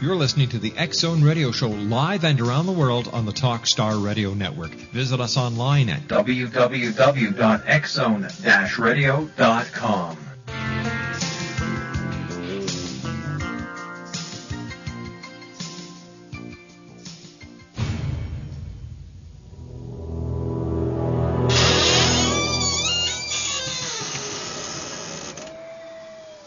You're listening to the X-Zone Radio Show live and around the world on the Talkstar Radio Network. Visit us online at www.xzone-radio.com.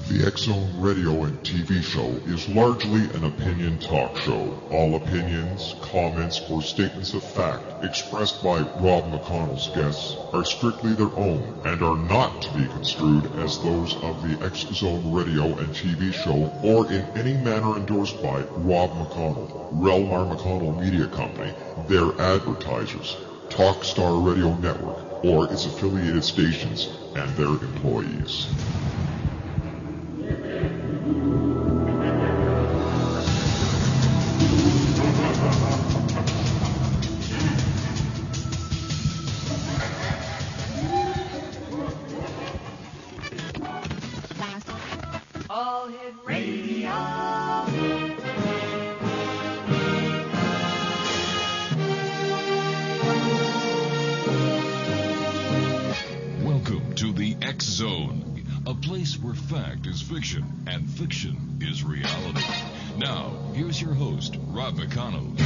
The X-Zone radio and TV show is largely an opinion talk show. All opinions, comments, or statements of fact expressed by Rob McConnell's guests are strictly their own and are not to be construed as those of the X-Zone radio and TV show or in any manner endorsed by Rob McConnell, REL-MAR McConnell Media Company, their advertisers, Talkstar Radio Network, or its affiliated stations and their employees. All Hit Radio. Welcome to the X-Zone, a place where fact is fiction and fiction is reality. Now, here's your host, Rob McConnell.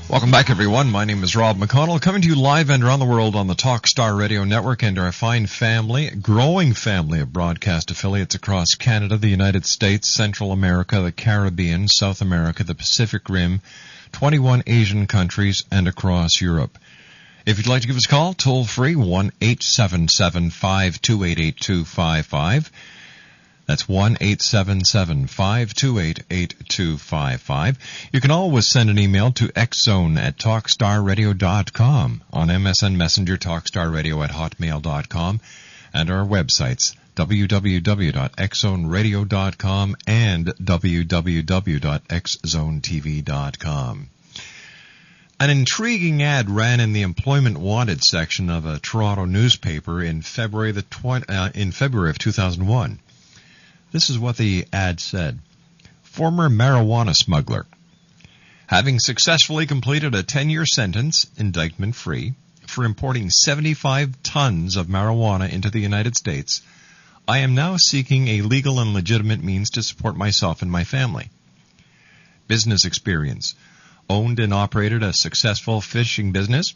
Welcome back, everyone. My name is Rob McConnell, coming to you live and around the world on the Talkstar Radio Network and our fine family, growing family of broadcast affiliates across Canada, the United States, Central America, the Caribbean, South America, the Pacific Rim, 21 Asian countries, and across Europe. If you'd like to give us a call, toll free, 1-877-528-8255. That's 1-877-528-8255. You can always send an email to xzone@talkstarradio.com, on MSN Messenger, talkstarradio@hotmail.com, and our websites, www.xzoneradio.com and www.xzonetv.com. An intriguing ad ran in the employment wanted section of a Toronto newspaper in February of 2001. This is what the ad said. Former marijuana smuggler. Having successfully completed a 10-year sentence, indictment-free, for importing 75 tons of marijuana into the United States, I am now seeking a legal and legitimate means to support myself and my family. Business experience. Owned and operated a successful fishing business,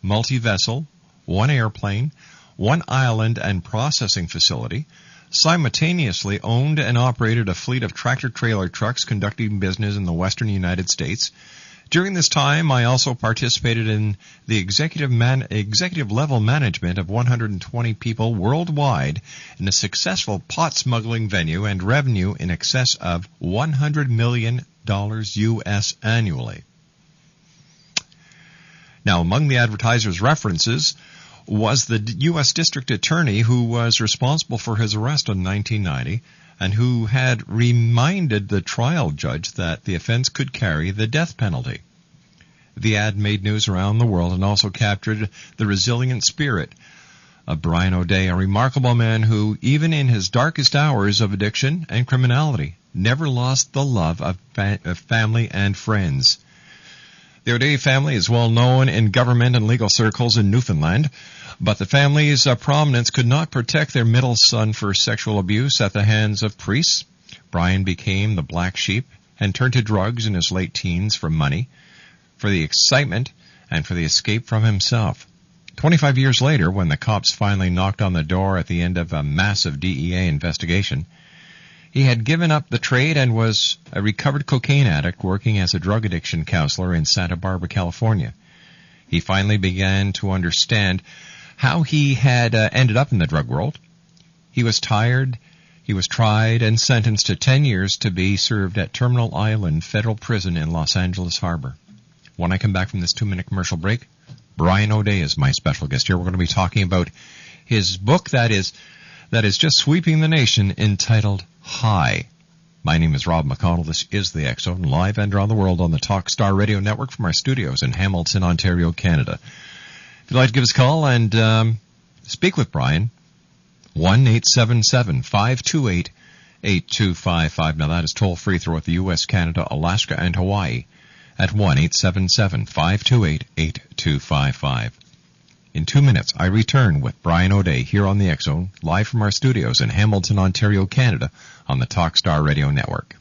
multi-vessel, 1 airplane, 1 island and processing facility, simultaneously owned and operated a fleet of tractor-trailer trucks conducting business in the western United States. During this time, I also participated in the executive level management of 120 people worldwide in a successful pot smuggling venue and revenue in excess of $100 million U.S. annually. Now, among the advertiser's references was the U.S. District Attorney who was responsible for his arrest in 1990 and who had reminded the trial judge that the offense could carry the death penalty. The ad made news around the world and also captured the resilient spirit of Brian O'Day, a remarkable man who, even in his darkest hours of addiction and criminality, never lost the love of family and friends. The O'Day family is well known in government and legal circles in Newfoundland. But the family's prominence could not protect their middle son for sexual abuse at the hands of priests. Brian became the black sheep and turned to drugs in his late teens for money, for the excitement, and for the escape from himself. 25 years later, when the cops finally knocked on the door at the end of a massive DEA investigation, he had given up the trade and was a recovered cocaine addict working as a drug addiction counselor in Santa Barbara, California. He finally began to understand how he had ended up in the drug world. He was tired. He was tried and sentenced to 10 years to be served at Terminal Island Federal Prison in Los Angeles Harbor. When I come back from this 2-minute commercial break, Brian O'Day is my special guest here. We're going to be talking about his book that is just sweeping the nation, entitled High. My name is Rob McConnell. This is the X Zone, live and around the world on the Talkstar Radio Network from our studios in Hamilton, Ontario, Canada. If you'd like to give us a call and speak with Brian, 1-877-528-8255. Now that is toll-free throughout the U.S., Canada, Alaska, and Hawaii at 1-877-528-8255. In 2 minutes, I return with Brian O'Day here on the X Zone, live from our studios in Hamilton, Ontario, Canada, on the Talkstar Radio Network.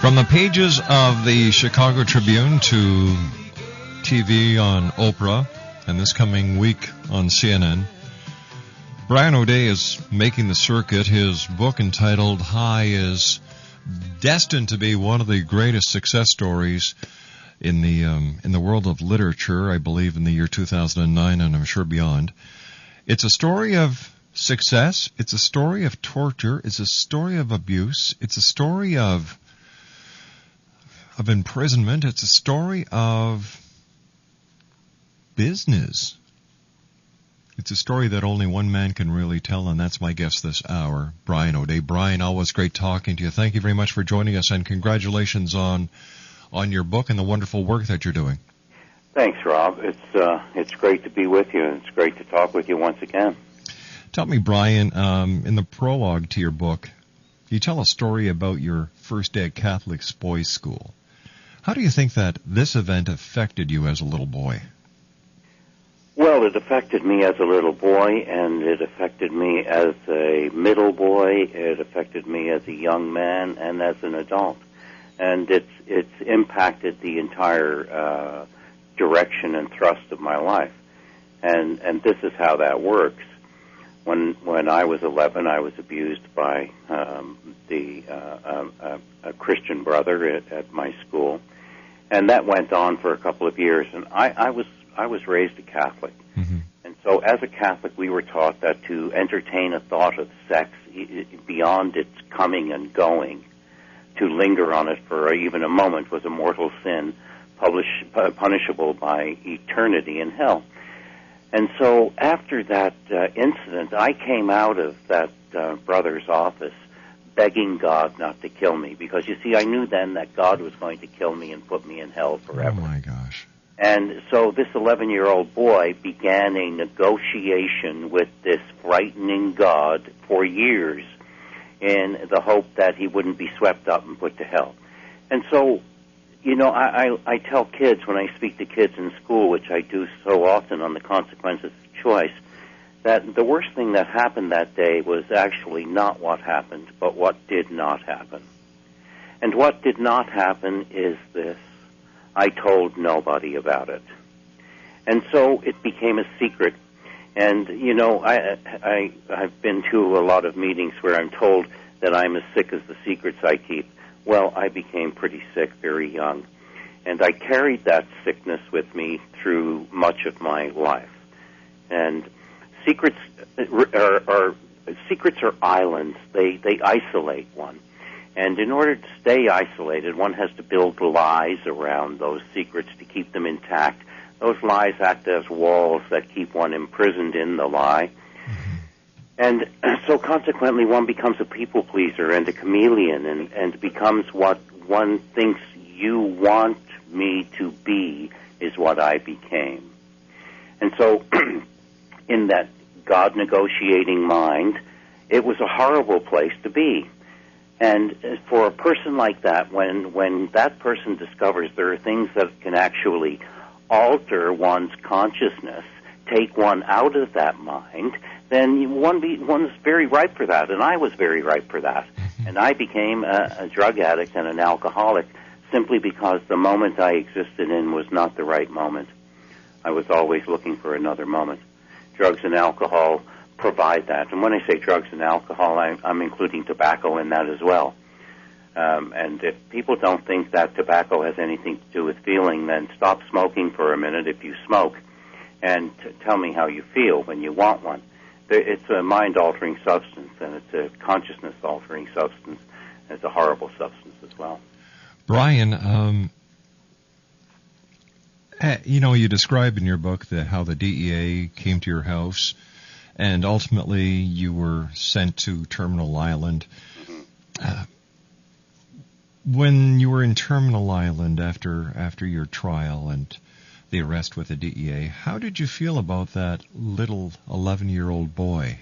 From the pages of the Chicago Tribune to TV on Oprah, and this coming week on CNN, Brian O'Day is making the circuit. His book entitled High is destined to be one of the greatest success stories in the world of literature, I believe in the year 2009, and I'm sure beyond. It's a story of success. It's a story of torture. It's a story of abuse. It's a story of imprisonment. It's a story of business. It's a story that only one man can really tell, and that's my guest this hour, Brian O'Day. Brian, always great talking to you. Thank you very much for joining us, and congratulations on your book and the wonderful work that you're doing. Thanks, Rob. It's great to be with you, and it's great to talk with you once again. Tell me, Brian, in the prologue to your book, you tell a story about your first day at Catholic boys' school. How do you think that this event affected you as a little boy? Well, it affected me as a little boy, and it affected me as a middle boy. It affected me as a young man and as an adult. And it's impacted the entire direction and thrust of my life. And this is how that works. When I was 11, I was abused by a Christian brother at my school. And that went on for a couple of years, and I was raised a Catholic. Mm-hmm. And so as a Catholic, we were taught that to entertain a thought of sex beyond its coming and going, to linger on it for even a moment, was a mortal sin, punishable by eternity in hell. And so after that incident, I came out of that brother's office begging God not to kill me, because, you see, I knew then that God was going to kill me and put me in hell forever. Oh, my gosh. And so this 11-year-old boy began a negotiation with this frightening God for years in the hope that he wouldn't be swept up and put to hell. And so, you know, I tell kids when I speak to kids in school, which I do so often on the consequences of choice, that the worst thing that happened that day was actually not what happened, but what did not happen. And what did not happen is this. I told nobody about it. And so it became a secret. And, you know, I've been to a lot of meetings where I'm told that I'm as sick as the secrets I keep. Well, I became pretty sick very young. And I carried that sickness with me through much of my life. And secrets are islands. They isolate one. And in order to stay isolated, one has to build lies around those secrets to keep them intact. Those lies act as walls that keep one imprisoned in the lie. And so consequently, one becomes a people pleaser and a chameleon and becomes what one thinks you want me to be is what I became. And so in that God negotiating mind, it was a horrible place to be. And for a person like that, when that person discovers there are things that can actually alter one's consciousness, take one out of that mind, then one's very ripe for that, and I was very ripe for that. And I became a drug addict and an alcoholic simply because the moment I existed in was not the right moment. I was always looking for another moment. Drugs and alcohol provide that. And when I say drugs and alcohol, I'm including tobacco in that as well. And if people don't think that tobacco has anything to do with feeling, then stop smoking for a minute if you smoke and tell me how you feel when you want one. It's a mind-altering substance, and it's a consciousness-altering substance. And it's a horrible substance as well. Brian, you know, you describe in your book how the DEA came to your house, and ultimately you were sent to Terminal Island. When you were in Terminal Island after your trial and the arrest with the DEA, how did you feel about that little 11-year-old boy?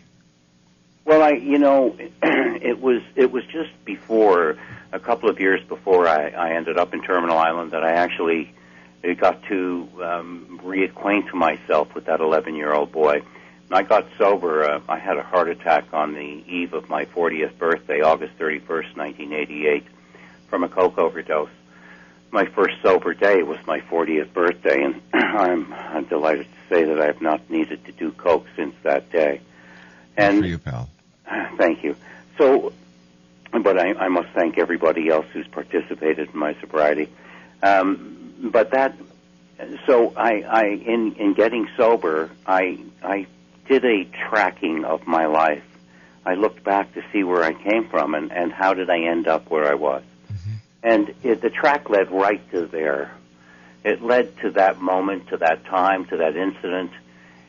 Well, it was just before, a couple of years before I ended up in Terminal Island, that I actually got to reacquaint myself with that 11-year-old boy. When I got sober, I had a heart attack on the eve of my 40th birthday, August 31st, 1988, from a coke overdose. My first sober day was my 40th birthday, and I'm delighted to say that I have not needed to do coke since that day. And good for you, pal. Thank you. So, but I must thank everybody else who's participated in my sobriety. But that, so in getting sober, I did a tracking of my life. I looked back to see where I came from and how did I end up where I was. And the track led right to there. It led to that moment, to that time, to that incident.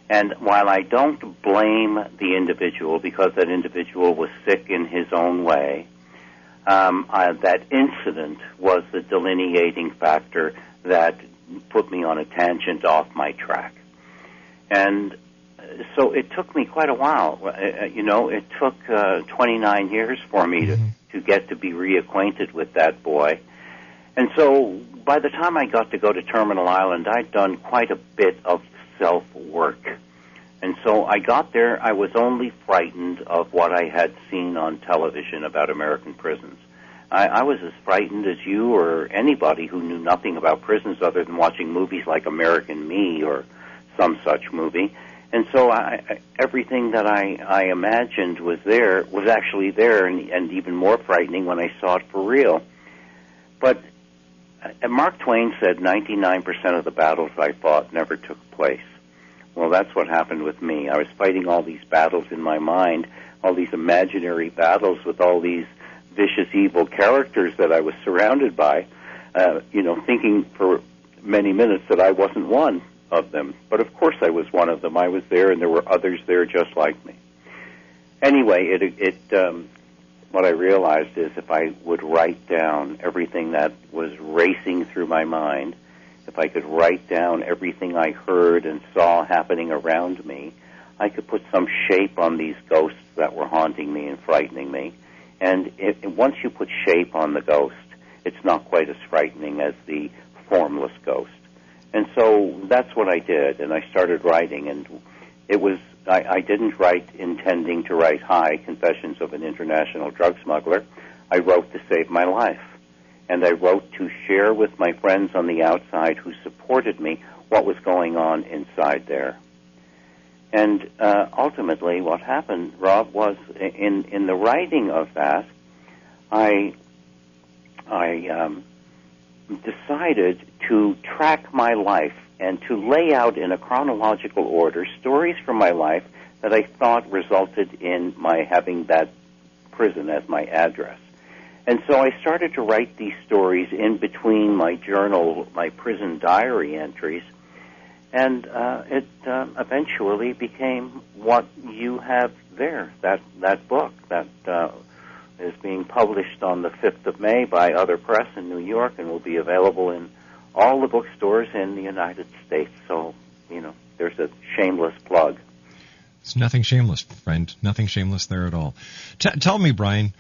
And while I don't blame the individual because that individual was sick in his own way, that incident was the delineating factor that put me on a tangent off my track. And so it took me quite a while. It took 29 years for me to get to be reacquainted with that boy. And so by the time I got to go to Terminal Island, I'd done quite a bit of self-work. And so I got there, I was only frightened of what I had seen on television about American prisons. I was as frightened as you or anybody who knew nothing about prisons other than watching movies like American Me or some such movie. And so everything that I imagined was actually there, and even more frightening when I saw it for real. But Mark Twain said 99% of the battles I fought never took place. Well, that's what happened with me. I was fighting all these battles in my mind, all these imaginary battles with all these vicious, evil characters that I was surrounded by, thinking for many minutes that I wasn't one of them. But of course I was one of them. I was there, and there were others there just like me. Anyway, what I realized is if I would write down everything that was racing through my mind, if I could write down everything I heard and saw happening around me, I could put some shape on these ghosts that were haunting me and frightening me. And once you put shape on the ghost, it's not quite as frightening as the formless ghost. And so that's what I did, and I started writing, and it was, I didn't write intending to write, "Hi, Confessions of an International Drug Smuggler." I wrote to save my life. and I wrote to share with my friends on the outside who supported me what was going on inside there. And ultimately what happened, Rob, was in the writing of that, I decided to track my life and to lay out in a chronological order stories from my life that I thought resulted in my having that prison as my address. And so I started to write these stories in between my journal, my prison diary entries, and it eventually became what you have there, that book that is being published on the 5th of May by Other Press in New York and will be available in all the bookstores in the United States. So, there's a shameless plug. It's nothing shameless, friend. Nothing shameless there at all. Tell me, Brian,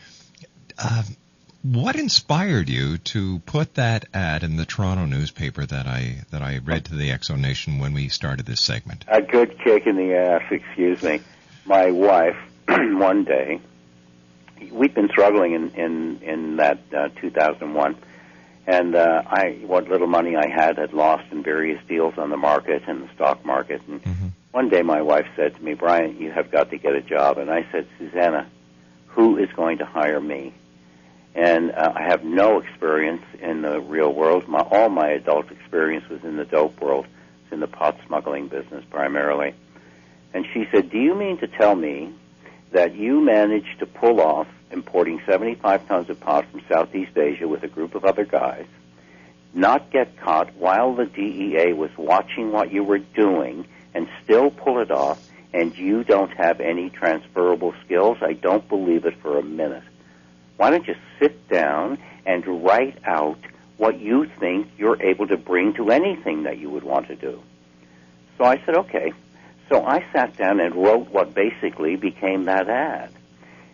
what inspired you to put that ad in the Toronto newspaper that I read to the Exo Nation when we started this segment? A good kick in the ass, excuse me. My wife, one day, we'd been struggling in that 2001, and what little money I had lost in various deals on the market and the stock market. And one day my wife said to me, "Brian, you have got to get a job." And I said, "Susanna, who is going to hire me?" And I have no experience in the real world. All my adult experience was in the dope world. It's in the pot smuggling business primarily. And she said, "Do you mean to tell me that you managed to pull off importing 75 tons of pot from Southeast Asia with a group of other guys, not get caught while the DEA was watching what you were doing, and still pull it off, and you don't have any transferable skills? I don't believe it for a minute. Why don't you sit down and write out what you think you're able to bring to anything that you would want to do?" So I said, okay. So I sat down and wrote what basically became that ad.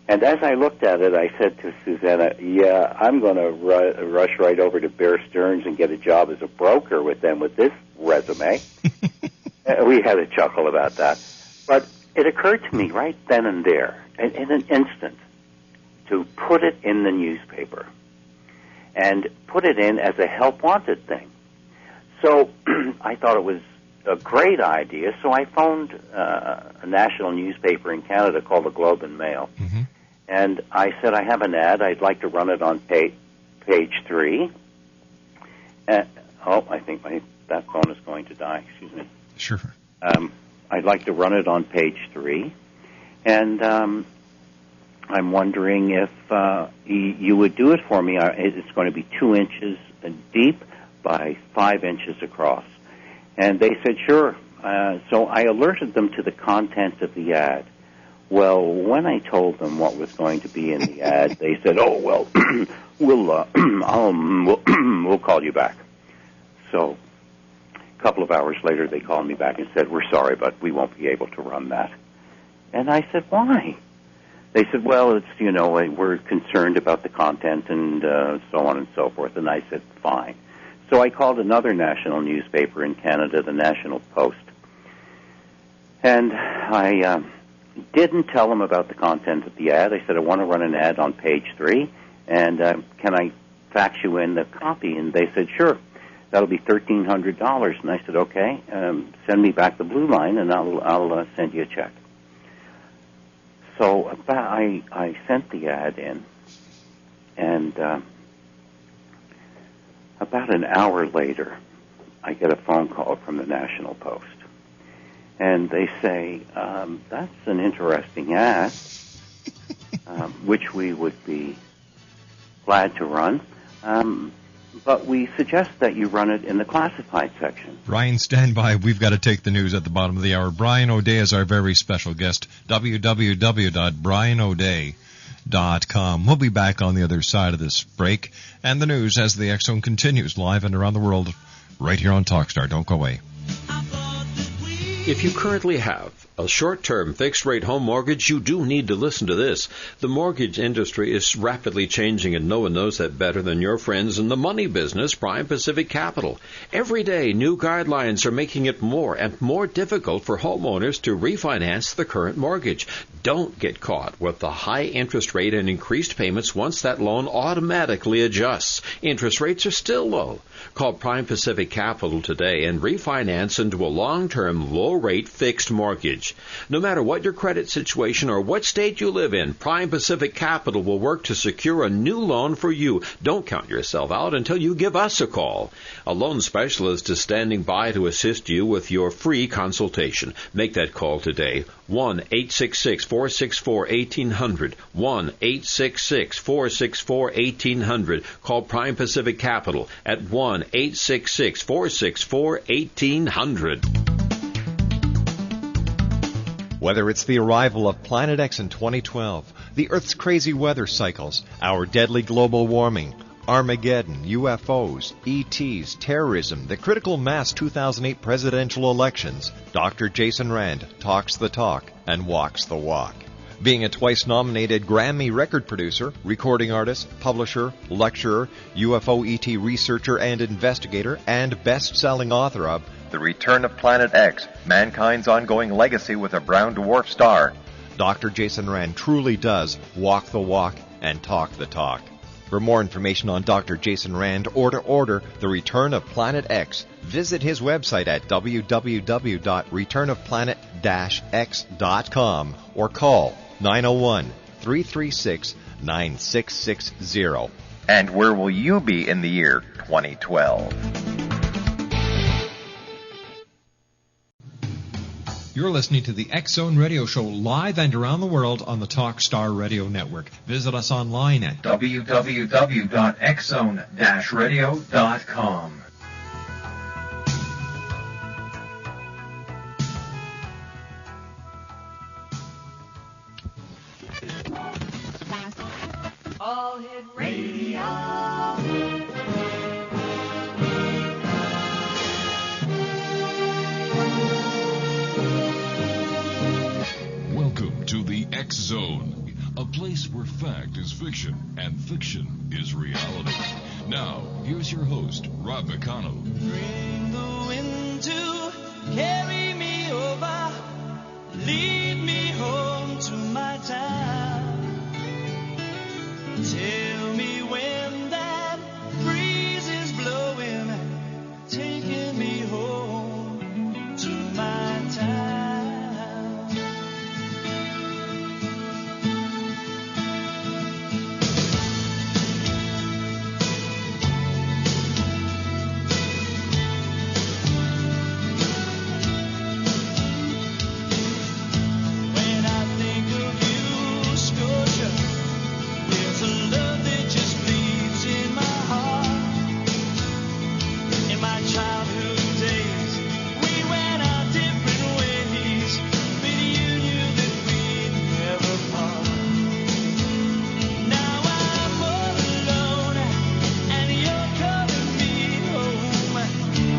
And as I looked at it, I said to Susanna, "Yeah, I'm going to rush right over to Bear Stearns and get a job as a broker with them with this resume." We had a chuckle about that. But it occurred to me right then and there, in an instant, to put it in the newspaper and put it in as a help wanted thing. So I thought it was a great idea, so I phoned a national newspaper in Canada called the Globe and Mail, and I said, "I have an ad. I'd like to run it on page 3. I think that phone is going to die. Excuse me. Sure. I'd like to run it on page 3, and I'm wondering if you would do it for me. It's going to be 2 inches deep by 5 inches across." And they said, "Sure." So I alerted them to the content of the ad. Well, when I told them what was going to be in the ad, they said, "Oh, well, we'll call you back." So a couple of hours later, they called me back and said, "We're sorry, but we won't be able to run that." And I said, "Why?" They said, "Well, it's, we're concerned about the content and so on and so forth." And I said, "Fine." So I called another national newspaper in Canada, the National Post. And I didn't tell them about the content of the ad. I said, "I want to run an ad on page 3, and can I fax you in the copy?" And they said, "Sure, that'll be $1,300. And I said, "Okay, send me back the blue line, and I'll send you a check." So I sent the ad in, and about an hour later, I get a phone call from the National Post. And they say, "That's an interesting ad, which we would be glad to run, but we suggest that you run it in the classified section." Brian, stand by. We've got to take the news at the bottom of the hour. Brian O'Day is our very special guest. www.brianoday.com. We'll be back on the other side of this break and the news as the X Zone continues live and around the world right here on Talkstar. Don't go away. If you currently have a short-term fixed-rate home mortgage, you do need to listen to this. The mortgage industry is rapidly changing, and no one knows that better than your friends in the money business, Prime Pacific Capital. Every day, new guidelines are making it more and more difficult for homeowners to refinance the current mortgage. Don't get caught with the high interest rate and increased payments once that loan automatically adjusts. Interest rates are still low. Call Prime Pacific Capital today and refinance into a long-term, low-rate fixed mortgage. No matter what your credit situation or what state you live in, Prime Pacific Capital will work to secure a new loan for you. Don't count yourself out until you give us a call. A loan specialist is standing by to assist you with your free consultation. Make that call today. 1-866-464-1800. 1-866-464-1800. Call Prime Pacific Capital at 1-866-464-1800. Whether it's the arrival of Planet X in 2012, the Earth's crazy weather cycles, our deadly global warming, Armageddon, UFOs, ETs, terrorism, the critical mass 2008 presidential elections, Dr. Jason Rand talks the talk and walks the walk. Being a twice-nominated Grammy record producer, recording artist, publisher, lecturer, UFO ET researcher and investigator, and best-selling author of The Return of Planet X, Mankind's Ongoing Legacy with a Brown Dwarf Star, Dr. Jason Rand truly does walk the walk and talk the talk. For more information on Dr. Jason Rand or to order The Return of Planet X, visit his website at www.returnofplanet-x.com or call 901-336-9660. And where will you be in the year 2012? You're listening to the X-Zone Radio Show live and around the world on the Talkstar Radio Network. Visit us online at www.xzone-radio.com. All Hit Radio. Welcome to the X-Zone, a place where fact is fiction and fiction is reality. Now, here's your host, Rob McConnell. Bring the wind to carry me over, lead me home to my town. Tell me when that breeze is blowing, taking me home to my town. When I think of you, Scotia, there's a love that just bleeds in my heart. In my childhood days, we went our different ways, but you knew that we'd never part. Now I'm all alone, and you're calling me home.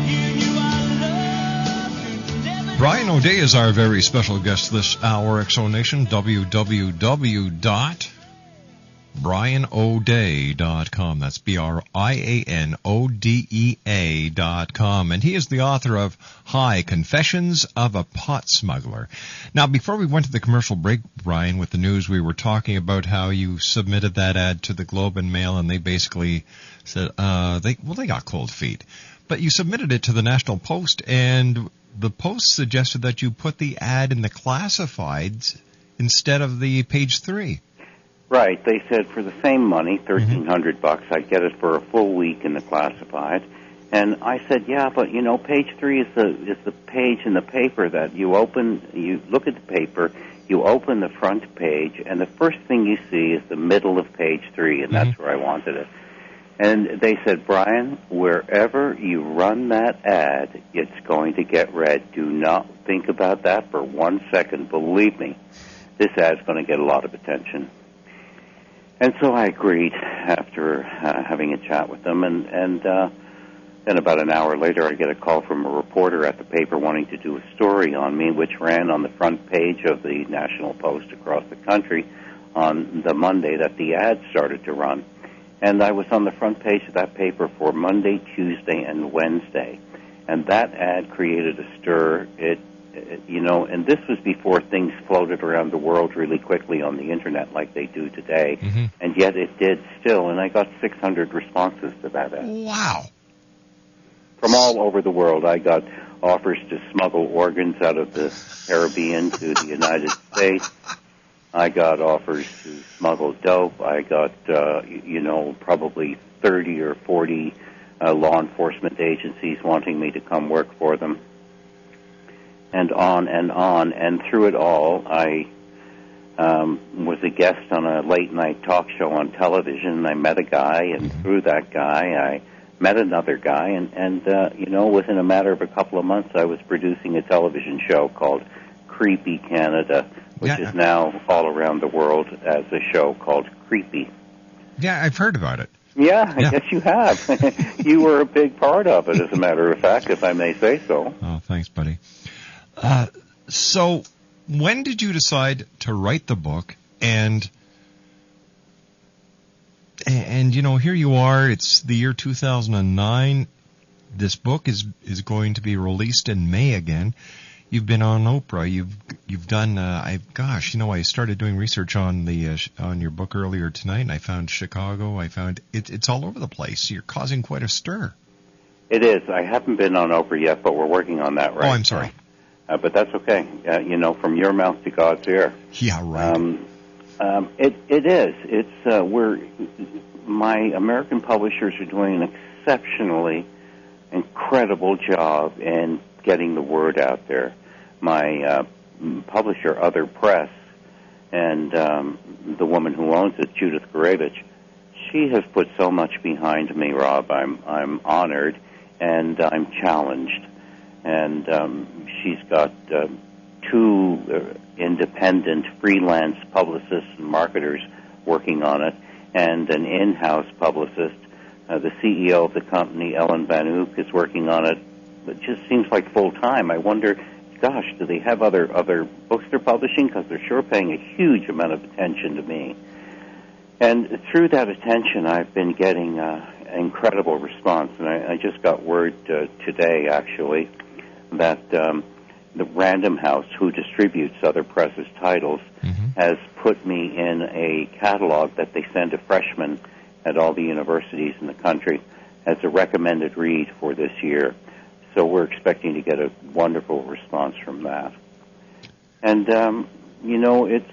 You knew our love could never. Brian O'Day is our very special guest this hour, Exo Nation. www.brianodea.com. That's BRIANODEA.com. And he is the author of Hi, Confessions of a Pot Smuggler. Now, before we went to the commercial break, Brian, with the news, we were talking about how you submitted that ad to the Globe and Mail, and they basically said, they got cold feet. But you submitted it to the National Post, and the Post suggested that you put the ad in the classifieds instead of the page 3. Right. They said for the same money, $1,300, I'd get it for a full week in the classified. And I said, yeah, but you know, page 3 is the page in the paper that you open. You look at the paper, you open the front page, and the first thing you see is the middle of page 3, and that's where I wanted it. And they said, Brian, wherever you run that ad, it's going to get read. Do not think about that for 1 second. Believe me, this ad's going to get a lot of attention. And so I agreed after having a chat with them, and Then about an hour later, I get a call from a reporter at the paper wanting to do a story on me, which ran on the front page of the National Post across the country on the Monday that the ad started to run. And I was on the front page of that paper for Monday, Tuesday, and Wednesday. And that ad created a stir. And this was before things floated around the world really quickly on the Internet like they do today. Mm-hmm. And yet it did still. And I got 600 responses to that ad. Wow. From all over the world. I got offers to smuggle organs out of the Caribbean to the United States. I got offers to smuggle dope. I got, probably 30 or 40 law enforcement agencies wanting me to come work for them. And on and on. And through it all, I was a guest on a late-night talk show on television. I met a guy, and through that guy, I met another guy. And within a matter of a couple of months, I was producing a television show called Creepy Canada, which is now all around the world as a show called Creepy. Yeah, I've heard about it. Yeah, I guess you have. You were a big part of it, as a matter of fact, if I may say so. Oh, thanks, buddy. So when did you decide to write the book? And here you are. It's the year 2009. This book is going to be released in May again. You've been on Oprah. You've done. I started doing research on on your book earlier tonight, and I found Chicago. I found it's all over the place. You're causing quite a stir. It is. I haven't been on Oprah yet, but we're working on that right now. Oh, I'm sorry. But that's okay. From your mouth to God's ear. Yeah, right. It is. It's my American publishers are doing an exceptionally incredible job in getting the word out there. My publisher, Other Press, and the woman who owns it, Judith Gurevich, she has put so much behind me, Rob. I'm honored and I'm challenged. And she's got two independent freelance publicists and marketers working on it, and an in-house publicist. The CEO of the company, Ellen Van Ook, is working on it. It just seems like full-time. I wonder, gosh, do they have other books they're publishing? Because they're sure paying a huge amount of attention to me. And through that attention, I've been getting incredible response. And I just got word today, actually, that the Random House, who distributes Other Press's titles, has put me in a catalog that they send to freshmen at all the universities in the country as a recommended read for this year. So we're expecting to get a wonderful response from that. And,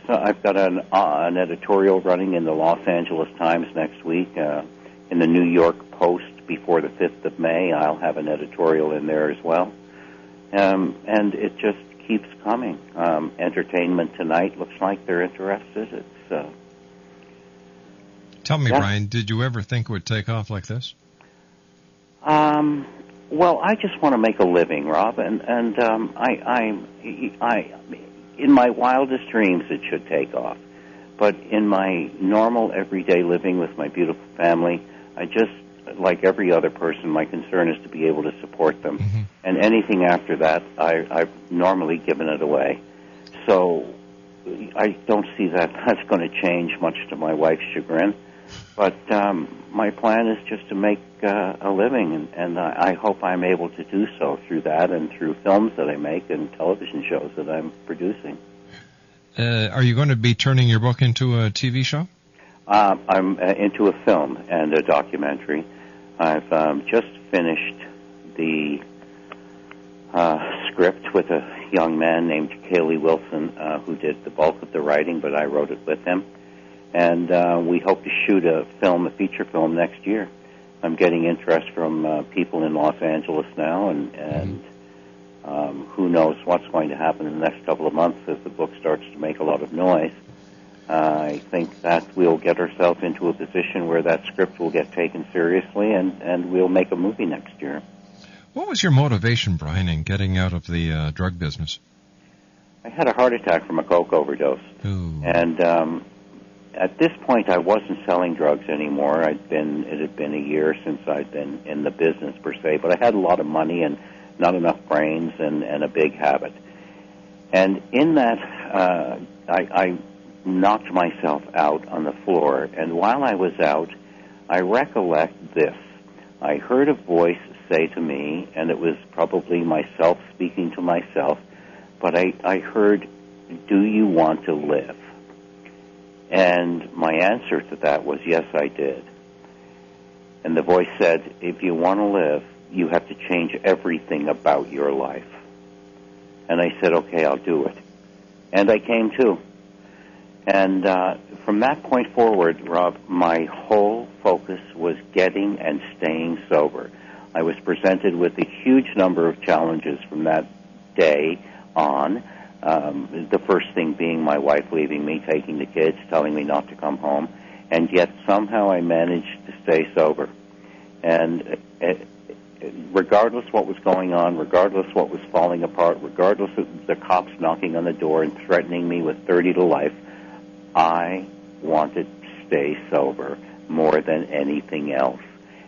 I've got an editorial running in the Los Angeles Times next week. In the New York Post before the 5th of May, I'll have an editorial in there as well. And it just keeps coming. Entertainment Tonight looks like they're interested. Tell me, Brian, did you ever think it would take off like this? Well, I just want to make a living, Rob, and I in my wildest dreams it should take off. But in my normal everyday living with my beautiful family, I just, like every other person, my concern is to be able to support them. And anything after that, I've normally given it away. So I don't see that that's going to change much to my wife's chagrin. But my plan is just to make a living, and I hope I'm able to do so through that and through films that I make and television shows that I'm producing. Are you going to be turning your book into a TV show? I'm into a film and a documentary. I've just finished the script with a young man named Kaylee Wilson who did the bulk of the writing, but I wrote it with him. And we hope to shoot a feature film next year. I'm getting interest from people in Los Angeles now, and who knows what's going to happen in the next couple of months as the book starts to make a lot of noise. I think that we'll get ourselves into a position where that script will get taken seriously, and we'll make a movie next year. What was your motivation, Brian, in getting out of the drug business? I had a heart attack from a coke overdose. Ooh. And at this point, I wasn't selling drugs anymore. It had been a year since I'd been in the business per se, but I had a lot of money and not enough brains and a big habit. And in that, I knocked myself out on the floor. And while I was out, I recollect this. I heard a voice say to me, and it was probably myself speaking to myself, but I heard, "Do you want to live?" And my answer to that was, yes, I did. And the voice said, "If you want to live, you have to change everything about your life." And I said, "Okay, I'll do it." And I came to. And from that point forward, Rob, my whole focus was getting and staying sober. I was presented with a huge number of challenges from that day on. The first thing being my wife leaving me, taking the kids, telling me not to come home, and yet somehow I managed to stay sober. And regardless what was going on, regardless what was falling apart, regardless of the cops knocking on the door and threatening me with 30 to life, I wanted to stay sober more than anything else.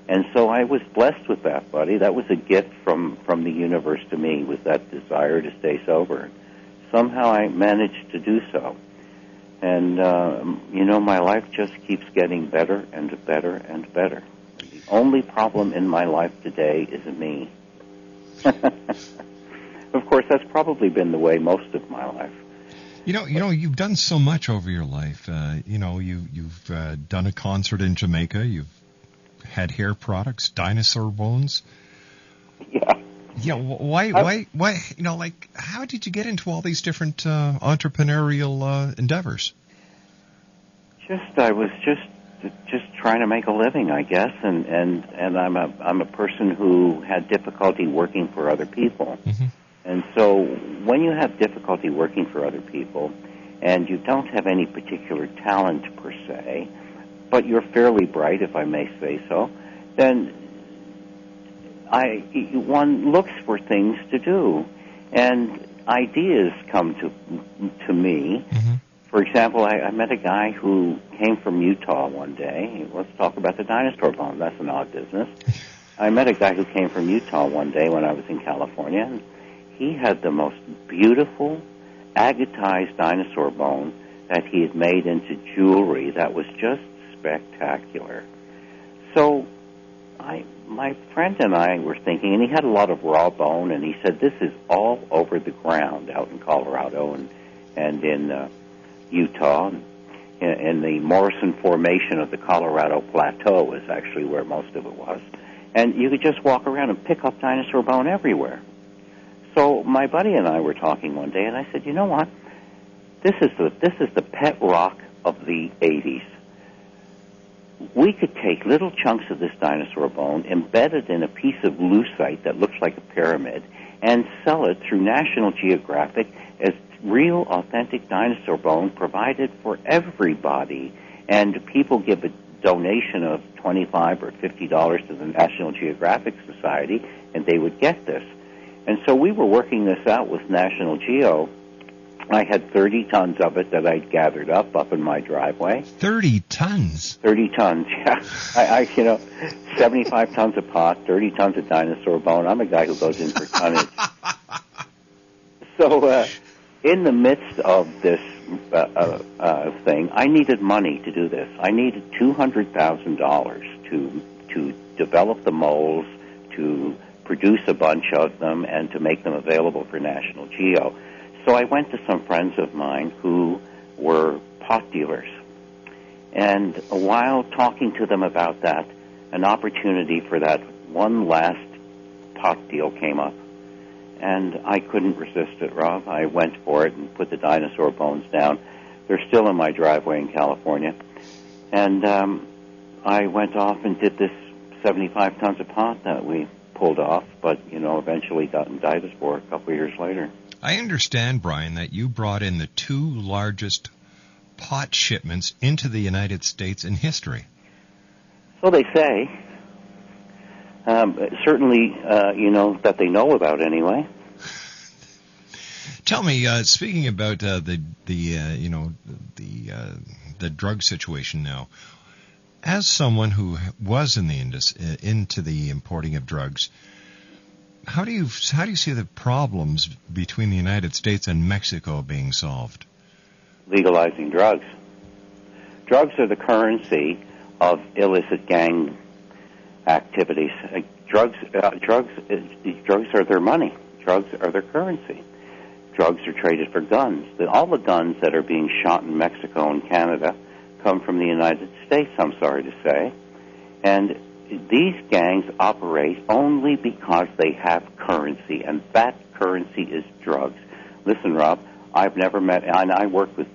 And so I was blessed with that, buddy. That was a gift from the universe to me, was that desire to stay sober. Somehow I managed to do so. And, my life just keeps getting better and better and better. The only problem in my life today is me. Of course, that's probably been the way most of my life. You've done so much over your life. You've done a concert in Jamaica. You've had hair products, dinosaur bones. Yeah. Yeah. Why? How did you get into all these different entrepreneurial endeavors? I was just trying to make a living, I guess, and I'm a person who had difficulty working for other people. Mm-hmm. And so when you have difficulty working for other people and you don't have any particular talent per se, but you're fairly bright, if I may say so, then one looks for things to do. And ideas come to me. Mm-hmm. For example, I met a guy who came from Utah one day. Let's talk about the dinosaur bone. That's an odd business. I met a guy who came from Utah one day when I was in California, and he had the most beautiful agatized dinosaur bone that he had made into jewelry that was just spectacular. So my friend and I were thinking, and he had a lot of raw bone, and he said, this is all over the ground out in Colorado and in Utah. In the Morrison Formation of the Colorado Plateau is actually where most of it was. And you could just walk around and pick up dinosaur bone everywhere. So my buddy and I were talking one day, and I said, you know what? This is the pet rock of the 80s. We could take little chunks of this dinosaur bone, embed it in a piece of lucite that looks like a pyramid, and sell it through National Geographic as real, authentic dinosaur bone provided for everybody. And people give a donation of $25 or $50 to the National Geographic Society, and they would get this. And so we were working this out with National Geo. I had 30 tons of it that I'd gathered up in my driveway. 30 tons? 30 tons, yeah. I 75 tons of pot, 30 tons of dinosaur bone. I'm a guy who goes in for tonnage. So in the midst of this thing, I needed money to do this. I needed $200,000 to develop the molds, to produce a bunch of them, and to make them available for National Geo. So I went to some friends of mine who were pot dealers. And while talking to them about that, an opportunity for that one last pot deal came up. And I couldn't resist it, Rob. I went for it and put the dinosaur bones down. They're still in my driveway in California. And I went off and did this 75 tons of pot that we pulled off, but, eventually got indicted for a couple of years later. I understand, Brian, that you brought in the 2 largest pot shipments into the United States in history. So they say. Certainly, that they know about anyway. Tell me, speaking about the drug situation now, as someone who was in the into the importing of drugs, how do you see the problems between the United States and Mexico being solved? Legalizing drugs. Drugs are the currency of illicit gang activities. Drugs are their money. Drugs are their currency. Drugs are traded for guns. All the guns that are being shot in Mexico and Canada come from the United States, I'm sorry to say. And these gangs operate only because they have currency, and that currency is drugs. Listen, Rob, I've never met, and I work with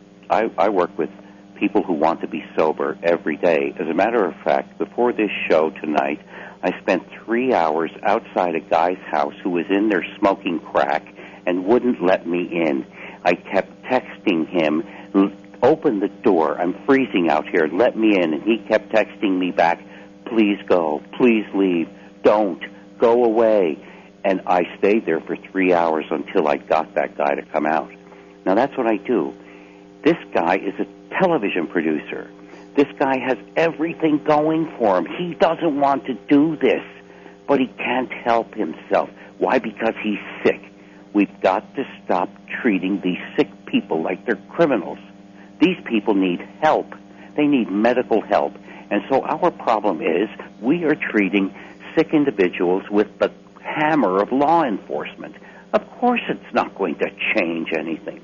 people who want to be sober every day. As a matter of fact, before this show tonight, I spent 3 hours outside a guy's house who was in there smoking crack and wouldn't let me in. I kept texting him, open the door, I'm freezing out here, let me in. And he kept texting me back, please go, please leave, don't, go away. And I stayed there for 3 hours until I got that guy to come out. Now that's what I do. This guy is a television producer. This guy has everything going for him. He doesn't want to do this, but he can't help himself. Why? Because he's sick. We've got to stop treating these sick people like they're criminals. These people need help. They need medical help. And so our problem is we are treating sick individuals with the hammer of law enforcement. Of course it's not going to change anything.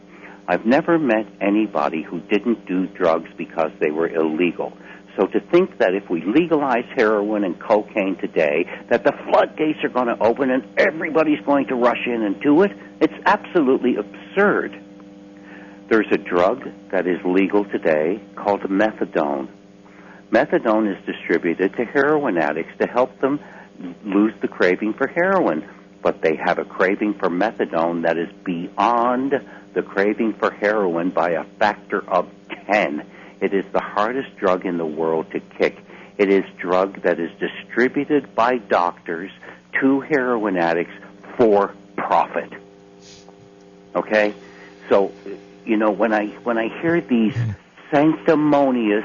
I've never met anybody who didn't do drugs because they were illegal. So to think that if we legalize heroin and cocaine today, that the floodgates are going to open and everybody's going to rush in and do it, it's absolutely absurd. There's a drug that is legal today called methadone. Methadone is distributed to heroin addicts to help them lose the craving for heroin. But they have a craving for methadone that is beyond the craving for heroin by a factor of 10. It is the hardest drug in the world to kick. It is drug that is distributed by doctors to heroin addicts for profit. Okay? So, you know, when I hear these sanctimonious,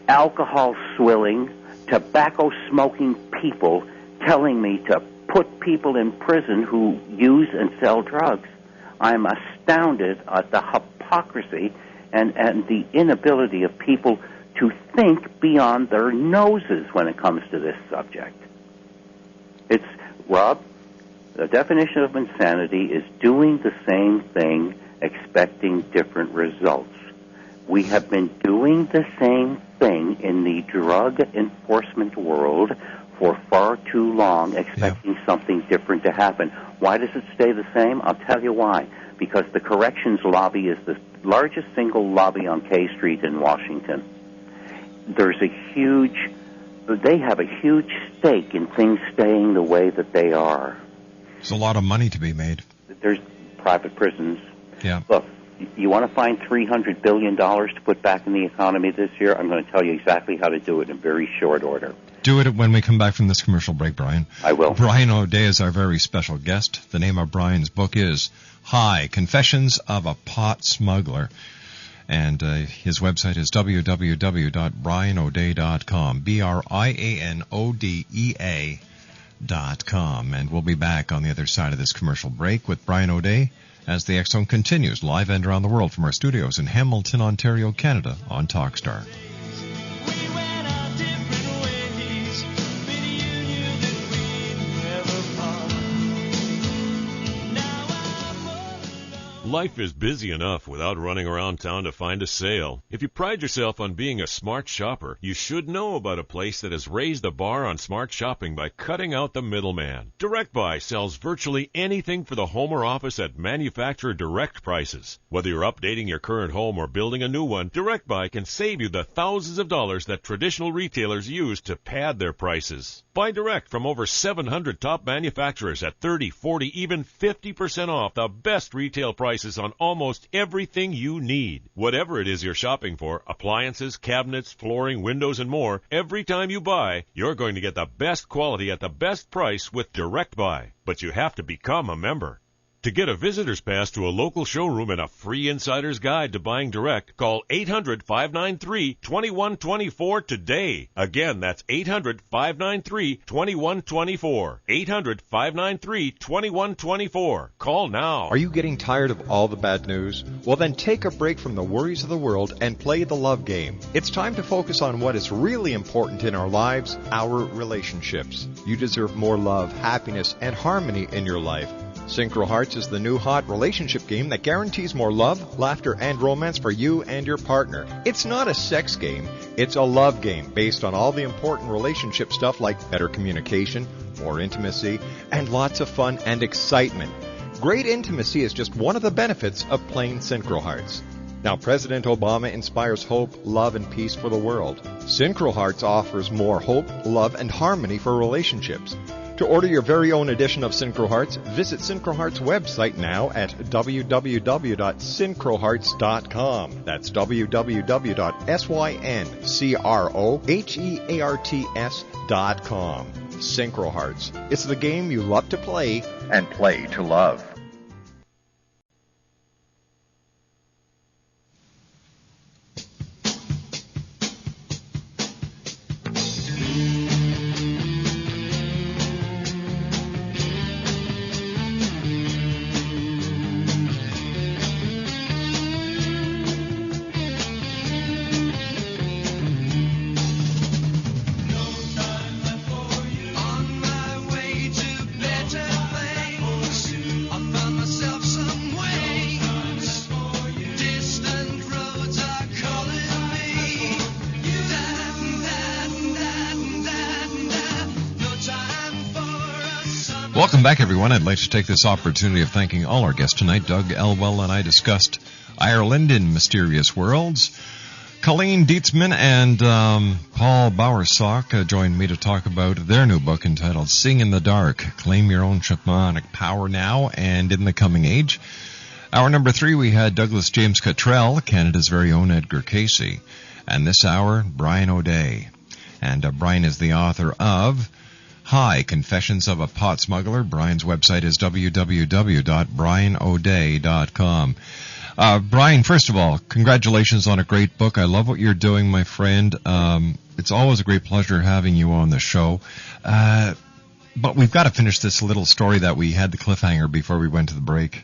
alcohol-swilling, tobacco-smoking people telling me to put people in prison who use and sell drugs, I'm astounded at the hypocrisy and the inability of people to think beyond their noses when it comes to this subject. It's, Rob, the definition of insanity is doing the same thing, expecting different results. We have been doing the same thing in the drug enforcement world for far too long, expecting something different to happen. Why does it stay the same? I'll tell you why. Because the corrections lobby is the largest single lobby on K Street in Washington. They have a huge stake in things staying the way that they are. There's a lot of money to be made. There's private prisons. Yeah. Look, you want to find $300 billion to put back in the economy this year? I'm going to tell you exactly how to do it in very short order. Do it when we come back from this commercial break, Brian. I will. Brian O'Day is our very special guest. The name of Brian's book is Hi, Confessions of a Pot Smuggler. And his website is www.brianodea.com, BRIANODEA.com. And we'll be back on the other side of this commercial break with Brian O'Day as the X Zone continues live and around the world from our studios in Hamilton, Ontario, Canada on Talkstar. Life is busy enough without running around town to find a sale. If you pride yourself on being a smart shopper, you should know about a place that has raised the bar on smart shopping by cutting out the middleman. Direct Buy sells virtually anything for the home or office at manufacturer direct prices. Whether you're updating your current home or building a new one, Direct Buy can save you the thousands of dollars that traditional retailers use to pad their prices. Buy direct from over 700 top manufacturers at 30, 40, even 50% off the best retail prices on almost everything you need. Whatever it is you're shopping for, appliances, cabinets, flooring, windows, and more, every time you buy, you're going to get the best quality at the best price with Direct Buy. But you have to become a member. To get a visitor's pass to a local showroom and a free insider's guide to buying direct, call 800-593-2124 today. Again, that's 800-593-2124. 800-593-2124. Call now. Are you getting tired of all the bad news? Well, then take a break from the worries of the world and play the love game. It's time to focus on what is really important in our lives, our relationships. You deserve more love, happiness, and harmony in your life. Synchro Hearts is the new hot relationship game that guarantees more love, laughter, and romance for you and your partner. It's not a sex game, it's a love game based on all the important relationship stuff like better communication, more intimacy, and lots of fun and excitement. Great intimacy is just one of the benefits of playing Synchro Hearts. Now, President Obama inspires hope, love, and peace for the world. Synchro Hearts offers more hope, love, and harmony for relationships. To order your very own edition of Synchro Hearts, visit Synchro Hearts' website now at www.synchrohearts.com. That's www.synchrohearts.com. Synchro Hearts. It's the game you love to play and play to love. Welcome back, everyone. I'd like to take this opportunity of thanking all our guests tonight. Doug Elwell and I discussed Ireland in Mysterious Worlds. Colleen Dietzman and Paul Bowersock joined me to talk about their new book entitled Sing in the Dark, Claim Your Own Shamanic Power Now and in the Coming Age. Hour number 3, we had Douglas James Cottrell, Canada's very own Edgar Casey. And this hour, Brian O'Day. And Brian is the author of Hi, Confessions of a Pot Smuggler. Brian's website is www.brianodea.com. Brian, first of all, congratulations on a great book. I love what you're doing, my friend. It's always a great pleasure having you on the show. But we've got to finish this little story that we had the cliffhanger before we went to the break.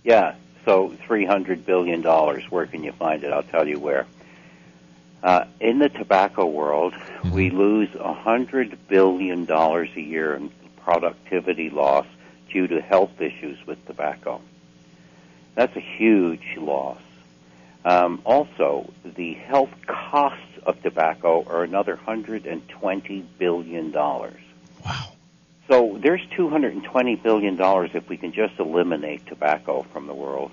Yeah, so $300 billion, where can you find it? I'll tell you where. In the tobacco world, we lose $100 billion a year in productivity loss due to health issues with tobacco. That's a huge loss. Also, the health costs of tobacco are another $120 billion. Wow. So there's $220 billion if we can just eliminate tobacco from the world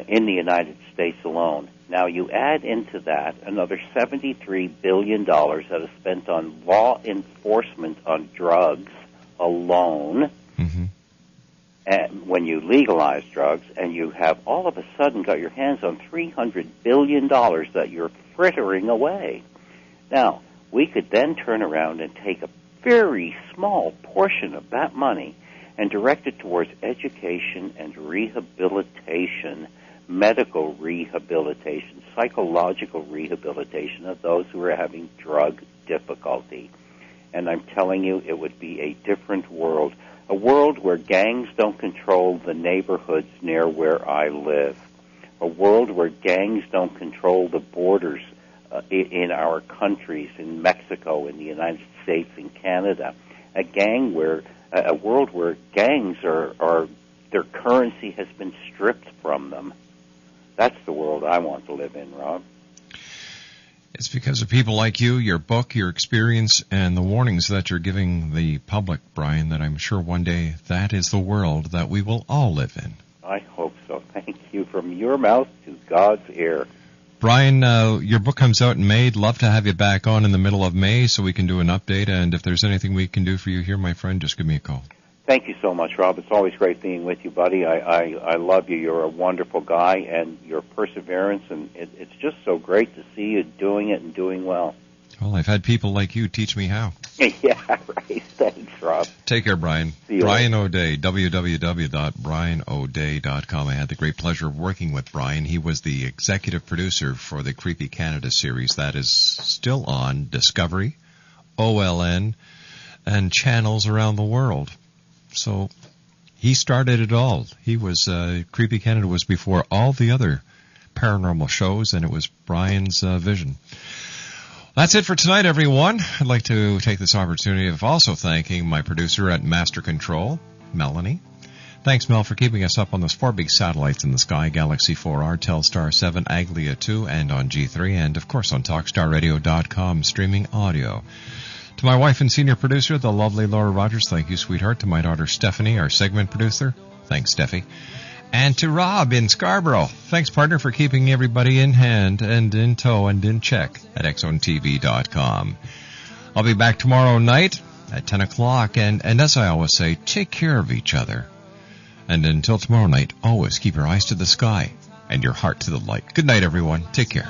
in the United States alone. Now, you add into that another $73 billion that is spent on law enforcement on drugs alone. And when you legalize drugs, and you have all of a sudden got your hands on $300 billion that you're frittering away. Now, we could then turn around and take a very small portion of that money and direct it towards education and rehabilitation, medical rehabilitation, psychological rehabilitation of those who are having drug difficulty. And I'm telling you, it would be a different world, a world where gangs don't control the neighborhoods near where I live, a world where gangs don't control the borders in our countries, in Mexico, in the United States, in Canada, a world where gangs are their currency has been stripped from them. That's the world I want to live in, Rob. It's because of people like you, your book, your experience, and the warnings that you're giving the public, Brian, that I'm sure one day that is the world that we will all live in. I hope so. Thank you. From your mouth to God's ear. Brian, your book comes out in May. I'd love to have you back on in the middle of May so we can do an update. And if there's anything we can do for you here, my friend, just give me a call. Thank you so much, Rob. It's always great being with you, buddy. I love you. You're a wonderful guy, and your perseverance, and it's just so great to see you doing it and doing well. Well, I've had people like you teach me how. Yeah, right. Thanks, Rob. Take care, Brian. See you Brian O'Day, www.brianoday.com. I had the great pleasure of working with Brian. He was the executive producer for the Creepy Canada series that is still on Discovery, OLN, and channels around the world. So he started it all. He was Creepy Canada was before all the other paranormal shows, and it was Brian's vision. That's it for tonight, everyone. I'd like to take this opportunity of also thanking my producer at Master Control, Melanie. Thanks, Mel, for keeping us up on those 4 big satellites in the sky, Galaxy 4R, Telstar 7, Aglia 2, and on G3, and, of course, on TalkStarRadio.com, streaming audio. To my wife and senior producer, the lovely Laura Rogers, thank you, sweetheart. To my daughter, Stephanie, our segment producer, thanks, Steffi. And to Rob in Scarborough, thanks, partner, for keeping everybody in hand and in tow and in check at XZoneTV.com. I'll be back tomorrow night at 10 o'clock, and as I always say, take care of each other. And until tomorrow night, always keep your eyes to the sky and your heart to the light. Good night, everyone. Take care.